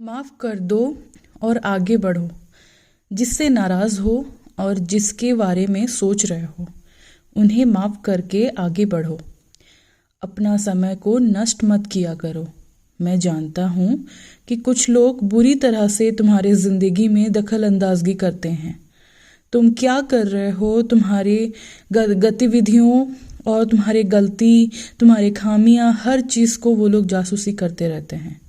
माफ़ कर दो और आगे बढ़ो। जिससे नाराज़ हो और जिसके बारे में सोच रहे हो, उन्हें माफ़ करके आगे बढ़ो। अपना समय को नष्ट मत किया करो। मैं जानता हूँ कि कुछ लोग बुरी तरह से तुम्हारे ज़िंदगी में दखल अंदाजगी करते हैं। तुम क्या कर रहे हो, तुम्हारे गतिविधियों और तुम्हारे गलती, तुम्हारे खामियां, हर चीज़ को वो लोग जासूसी करते रहते हैं।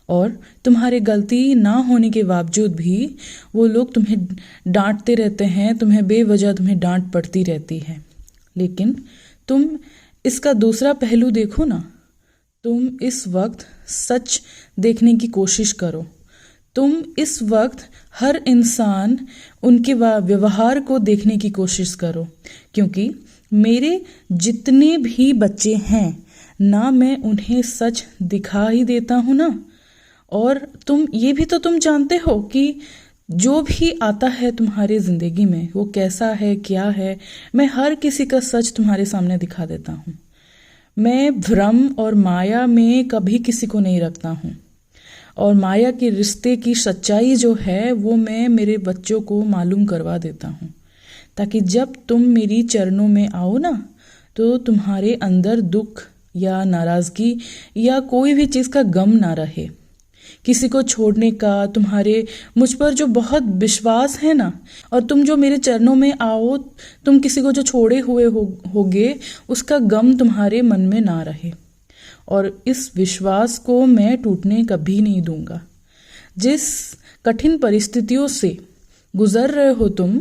और तुम्हारे गलती ना होने के बावजूद भी वो लोग तुम्हें डांटते रहते हैं, तुम्हें बेवजह तुम्हें डांट पड़ती रहती है। लेकिन तुम इसका दूसरा पहलू देखो ना। तुम इस वक्त सच देखने की कोशिश करो। तुम इस वक्त हर इंसान उनके व्यवहार को देखने की कोशिश करो, क्योंकि मेरे जितने भी बच्चे हैं ना, मैं उन्हें सच दिखा ही देता हूँ ना। और तुम ये भी तो तुम जानते हो कि जो भी आता है तुम्हारे ज़िंदगी में वो कैसा है, क्या है। मैं हर किसी का सच तुम्हारे सामने दिखा देता हूँ। मैं भ्रम और माया में कभी किसी को नहीं रखता हूँ। और माया के रिश्ते की सच्चाई जो है वो मैं मेरे बच्चों को मालूम करवा देता हूँ, ताकि जब तुम मेरी चरणों में आओ ना, तो तुम्हारे अंदर दुख या नाराज़गी या कोई भी चीज़ का गम ना रहे। किसी को छोड़ने का तुम्हारे मुझ पर जो बहुत विश्वास है ना, और तुम जो मेरे चरणों में आओ, तुम किसी को जो छोड़े हुए होगे, उसका गम तुम्हारे मन में ना रहे। और इस विश्वास को मैं टूटने कभी नहीं दूंगा। जिस कठिन परिस्थितियों से गुजर रहे हो तुम,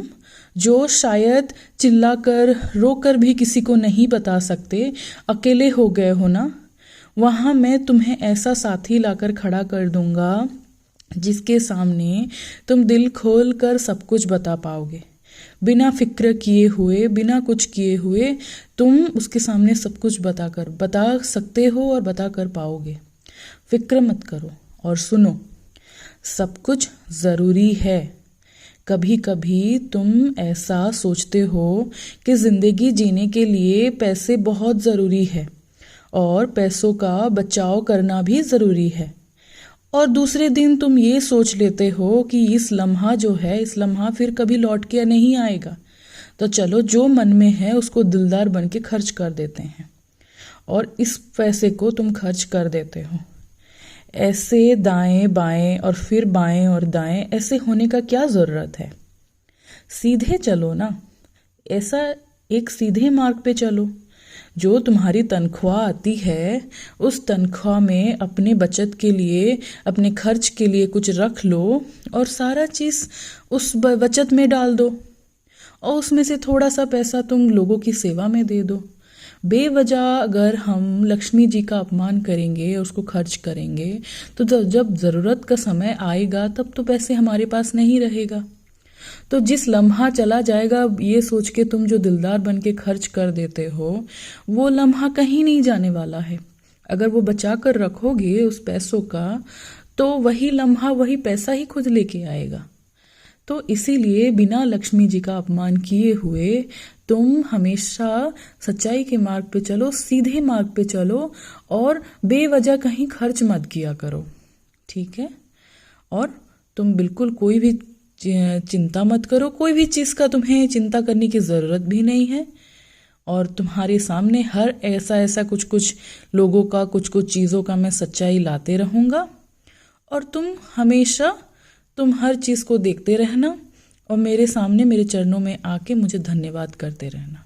जो शायद चिल्लाकर रोकर भी किसी को नहीं बता सकते, अकेले हो गए हो ना, वहाँ मैं तुम्हें ऐसा साथी लाकर खड़ा कर दूंगा जिसके सामने तुम दिल खोल कर सब कुछ बता पाओगे। बिना फिक्र किए हुए, बिना कुछ किए हुए तुम उसके सामने सब कुछ बता सकते हो और बता कर पाओगे। फिक्र मत करो और सुनो, सब कुछ ज़रूरी है। कभी कभी तुम ऐसा सोचते हो कि ज़िंदगी जीने के लिए पैसे बहुत ज़रूरी है और पैसों का बचाव करना भी ज़रूरी है। और दूसरे दिन तुम ये सोच लेते हो कि इस लम्हा जो है, इस लम्हा फिर कभी लौट के नहीं आएगा, तो चलो जो मन में है उसको दिलदार बन के खर्च कर देते हैं। और इस पैसे को तुम खर्च कर देते हो। ऐसे दाएं बाएं और फिर बाएं और दाएं ऐसे होने का क्या ज़रूरत है। सीधे चलो ना, ऐसा एक सीधे मार्ग पे चलो। जो तुम्हारी तनख्वाह आती है, उस तनख्वाह में अपने बचत के लिए, अपने खर्च के लिए कुछ रख लो और सारा चीज़ उस बचत में डाल दो। और उसमें से थोड़ा सा पैसा तुम लोगों की सेवा में दे दो। बेवजह अगर हम लक्ष्मी जी का अपमान करेंगे, उसको खर्च करेंगे, तो जब ज़रूरत का समय आएगा तब तो पैसे हमारे पास नहीं रहेगा। तो जिस लम्हा चला जाएगा ये सोच के तुम जो दिलदार बन के खर्च कर देते हो, वो लम्हा कहीं नहीं जाने वाला है। अगर वो बचा कर रखोगे उस पैसों का, तो वही लम्हा, वही पैसा ही खुद लेके आएगा। तो इसीलिए बिना लक्ष्मी जी का अपमान किए हुए तुम हमेशा सच्चाई के मार्ग पे चलो, सीधे मार्ग पे चलो और बेवजह कहीं खर्च मत किया करो, ठीक है। और तुम बिल्कुल कोई भी चिंता मत करो, कोई भी चीज़ का तुम्हें चिंता करने की ज़रूरत भी नहीं है। और तुम्हारे सामने हर ऐसा कुछ कुछ लोगों का, कुछ कुछ चीज़ों का मैं सच्चाई लाते रहूँगा। और तुम हर चीज़ को देखते रहना और मेरे सामने, मेरे चरणों में आके मुझे धन्यवाद करते रहना।